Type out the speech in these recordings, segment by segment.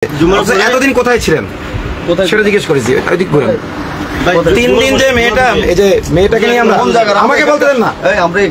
এতদিন কোথায় ছিলেন সেটা জিজ্ঞেস করেছি। 3 দিন যে মেয়েটাকে নিয়ে আমরা আমাকে বলতে দেন না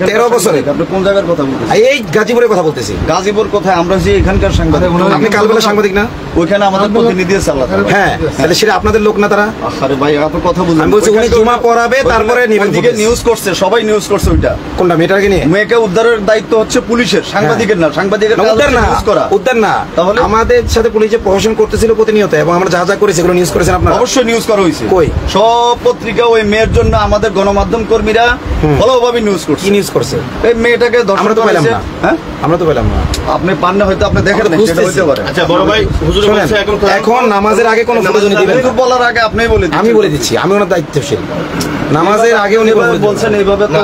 13 বছরে আপনি কোন জায়গার কথা বলতেছেন? এই গাজীপুরের কথা বলতেছি। গাজীপুর কোথায়? আমরা যে এখানকার সাংবাদিক। আপনি কালবেলা সাংবাদিক না? ওইখানে আমাদের প্রতিনিধি আছে আল্লাহ। হ্যাঁ, তাহলে সেটা আপনাদের লোক না তারা? আরে ভাই এত কথা বলছেন। আমি বলছি উনি জুমা পড়াবে তারপরে নেবেন। দিকে নিউজ করছে, সবাই নিউজ করছে। ওইটা কোনটা? মেয়েটাকে নিয়ে? মেয়েকে উদ্ধারের দায়িত্ব হচ্ছে পুলিশের, সাংবাদিকের না। সাংবাদিকের কাজ উদ্ধার না, নিউজ করা। উদ্ধার না। তাহলে আমাদের সাথে পুলিশ যে প্রশাসন করতেছিল প্রতিনিয়ত, এবং আমরা যা যা করেছি এগুলো নিউজ করেছেন আপনারা? অবশ্যই নিউজ করা হয়েছে। কই? সব পত্রিকা ওই মেয়ের জন্য আমাদের গণমাধ্যম কর্মীরা ভালোভাবে নিউজ করছে। কি নিউজ করছে? এই মেয়েটাকে আমরা তো পেলাম না। হ্যাঁ, আমরা তো পেলাম না। আপনি পান না, হয়তো আপনি দেখেন না, সেটা হতে পারে। আচ্ছা বড় ভাই, হুজুর বলছে এখন নামাজের আগে কোনো ফুটেজ দিবেন? বলার আগে আপনিই বলে দিন। আমি বলে দিচ্ছি, আমি ওনার দায়িত্বশীল। নামাজের আগে উনি বলছেন এইভাবে, তো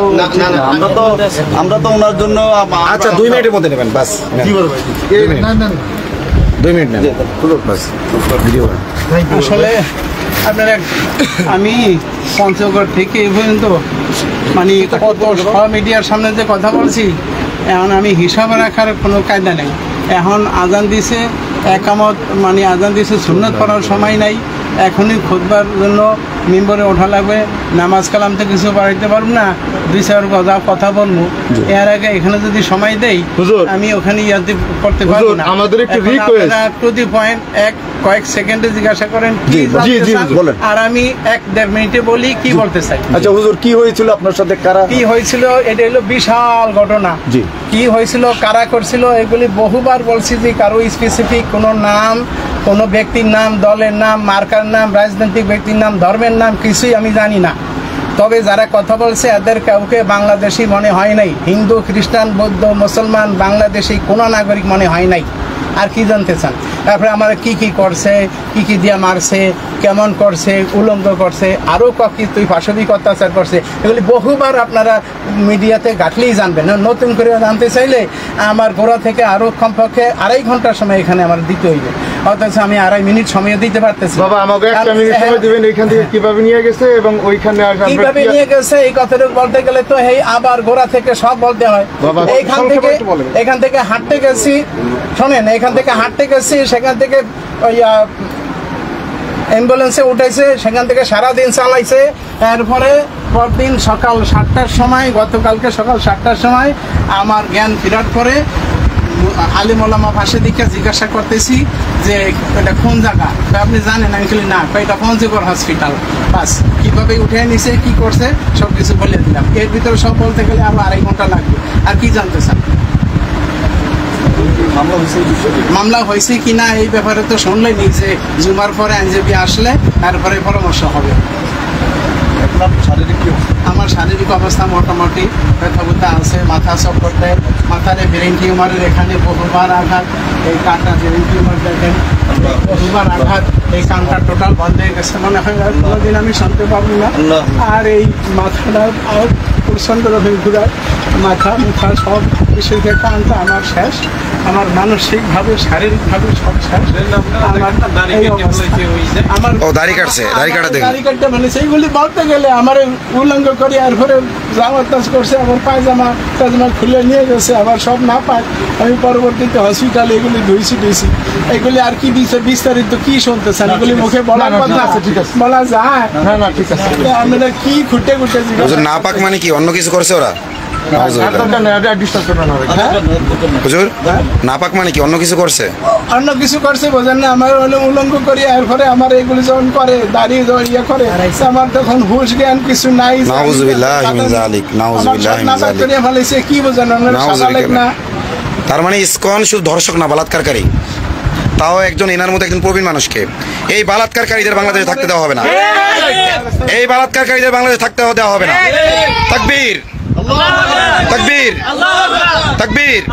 আমরা তো ওনার জন্য। আচ্ছা 2 মিনিটের মধ্যে নেবেন, বাস। কি বড় ভাই? 2 মিনিট নেন, বাস। ভিডিও আসলে আপনারা, আমি পঞ্চগড় থেকে এই পর্যন্ত মানে কত সব মিডিয়ার সামনে যে কথা বলছি, এখন আমি হিসাব রাখার কোনো কায়দা নেই। এখন আজান দিছে একামত, মানে আজান দিছে সুন্নত পড়ার সময় নাই। এখনই খুতবার জন্য মিম্বরে ওঠা লাগবে। নামাজ কালাম তো কিছু বাড়াইতে পারবো না, 2-4 কথা বলবো। এর আগে এখানে যদি সময় দেই আমি ওখানে ইয়াতে করতে পারবো না। আমাদের একটু রিকোয়েস্ট, টু দি পয়েন্ট, কয়েক সেকেন্ডে জিজ্ঞাসা করেন আর আমি 1-1.5 মিনিটে বলি কি বলতে চাই। আচ্ছা হুজুর, কি হয়েছিল আপনার সাথে? কারা কি হয়েছিল? এটা হলো বিশাল ঘটনা। কি হয়েছিল, কারা করছিল, এগুলি বহুবার বলছি যে কারো স্পেসিফিক কোনো নাম, কোনো ব্যক্তির নাম, দলের নাম, মার্কার নাম, রাজনৈতিক ব্যক্তির নাম, ধর্মের নাম কিছুই আমি জানি না। তবে যারা কথা বলছে এদের কাউকে বাংলাদেশি মনে হয় নাই। হিন্দু, খ্রিস্টান, বৌদ্ধ, মুসলমান, বাংলাদেশি কোনো নাগরিক মনে হয় নাই। আর কি জানতে চান? তারপরে আমার কি করছে, কি দিয়ে মারছে, কেমন করছে, উলঙ্গ করছে, আরও তুই পাশবিক অত্যাচার করছে, এগুলি বহুবার আপনারা মিডিয়াতে ঘাটলেই জানবেন। নতুন করে জানতে চাইলে আমার গোড়া থেকে আরও কমপক্ষে 2.5 ঘন্টার সময় এখানে আমার দিতে হইবে, অথচ আমি 2.5 মিনিট সময় দিতে পারতেছি। বাবা আমাকে 1 মিনিট সময় দিবেন। এইখান থেকে কিভাবে নিয়ে গেছে এবং ওইখানে কিভাবে নিয়ে গেছে এই কথাটা বলতে গেলে তো এই আবার গোড়া থেকে সব বলতে হয়। এখান থেকে হাঁটতে গেছি, শোনেন, এখান থেকে হাঁটতে গেছি, সেখান থেকে ওই অ্যাম্বুলেন্সে উঠেছে, সেখান থেকে সারাদিন চালাইছে। এরপরে পরদিন সকাল 7টার সময়, গতকালকে সকাল 7টার সময় আমার জ্ঞান ফেরার পরে আলিম ওলামা পাশে দিকে জিজ্ঞাসা করতেছি যে এটা কোন জায়গা, আপনি জানেন? আমি বলি না, এটা পঞ্চগড় হসপিটাল। বাস, কীভাবে উঠে নিছে, কি করছে, সব কিছু বলে দিলাম। এর ভিতরে সব বলতে গেলে আরো 2.5 ঘন্টা লাগবে। আর কি জানতে চান? মামলা হয়েছে কিনা এই ব্যাপারে তো শুনলেনি যে জুমার পরে আইনজীবী আসলে তারপরে পরামর্শ হবে। আমার শারীরিক অবস্থা মোটামুটি ব্যথা আছে, মাথা সব করতে, মাথার ব্রেন টিউমারের এখানে বহুবার আঘাত, এই কানটা ব্রেন টিউমার দেখেন, বহুবার আঘাত, এই কানটা টোটাল বন্ধ হয়ে গেছে। মনে হয় আর কোনোদিন আমি শান্তি পাবো না। আর এই মাথাটা আর প্রচণ্ড রকম ঘুরায়, মাথা মুখা সব বিশেষ কানটা আমার শেষ। আমার মানসিকভাবে, শারীরিকভাবে সব শেষ। আমার দাড়ি কাটতে মানে সেইগুলি বলতে গেলে আমার উল্লঙ্ঘ করে এরপরে জামার তাজ করছে, আবার পায়জামা টাজমা খুলে নিয়ে গেছে, আবার সব না পায়। আমি পরবর্তীতে হসপিটালে এগুলি ধুইছি। এগুলি আর কি বিস্তারিত কি শুনতেছেন? এগুলি মুখে বলার কথা বলা যায় না? ঠিক আছে, আপনারা কি খুঁটে নাপাক মানে কি অন্য কিছু করছে ওরা? হুজুর, নাপাক মানে কি অন্য কিছু করছে? অন্য কিছু করছে বোঝেন না? আমার হলো উলঙ্গ করি, এরপরে আমার এগুলি যখন করে, দাঁড়িয়ে ইয়ে করে, আমার তখন হুশ জ্ঞান কিছু নাই। কি বোঝেন? না, তার মানে ইসকন শুধু ধর্ষক না, বলাৎকারকারী। তাও একজন, এনার মতো একজন প্রবীণ মানুষকে। এই বলাৎকারীদের বাংলাদেশে থাকতে দেওয়া হবে না। এই বলাৎকারীদের বাংলাদেশে থাকতে দেওয়া হবে না। তাকবীর, তাকবীর, তাকবীর।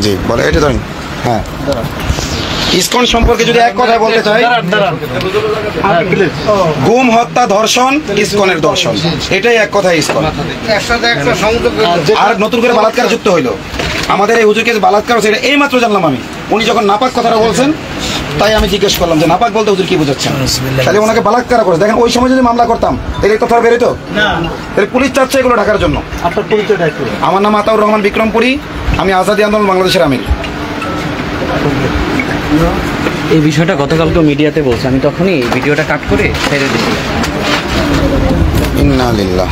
জি বলে, এটা ধরেন। হ্যাঁ, ইসকন সম্পর্কে যদি এক কথা বলতে চাই, গুম, হত্যা, ধর্ষণ ইসকনের দর্শন, এটাই এক কথা ইসকন। আর নতুন করে বলাৎকার যুক্ত হইলো। আমাদের এই হুজুরকে বলাৎকার হচ্ছে, এই মাত্র জানলাম আমি। উনি যখন নাপাক কথাটা বলছেন, তাই আমি জিজ্ঞেস করলাম যে নাপাক বলতে হুজুর কি বুঝাচ্ছেন। তাহলে ওনাকে বলাৎকার করে দেখেন, ওই সময় যদি মামলা করতাম তাহলে তো বেরোতো না। পুলিশ চাচ্ছে এগুলো ঢাকার জন্য। আপনার পরিচয়টা একটু? আমার নাম আতাউর রহমান বিক্রমপুরী, আমি আজাদী আন্দোলন বাংলাদেশের আমির। এই বিষয়টা গতকালকে মিডিয়াতে বলছে, আমি তখনই ভিডিওটা কাট করে ছেড়ে দিই। ইন্না লিল্লাহ।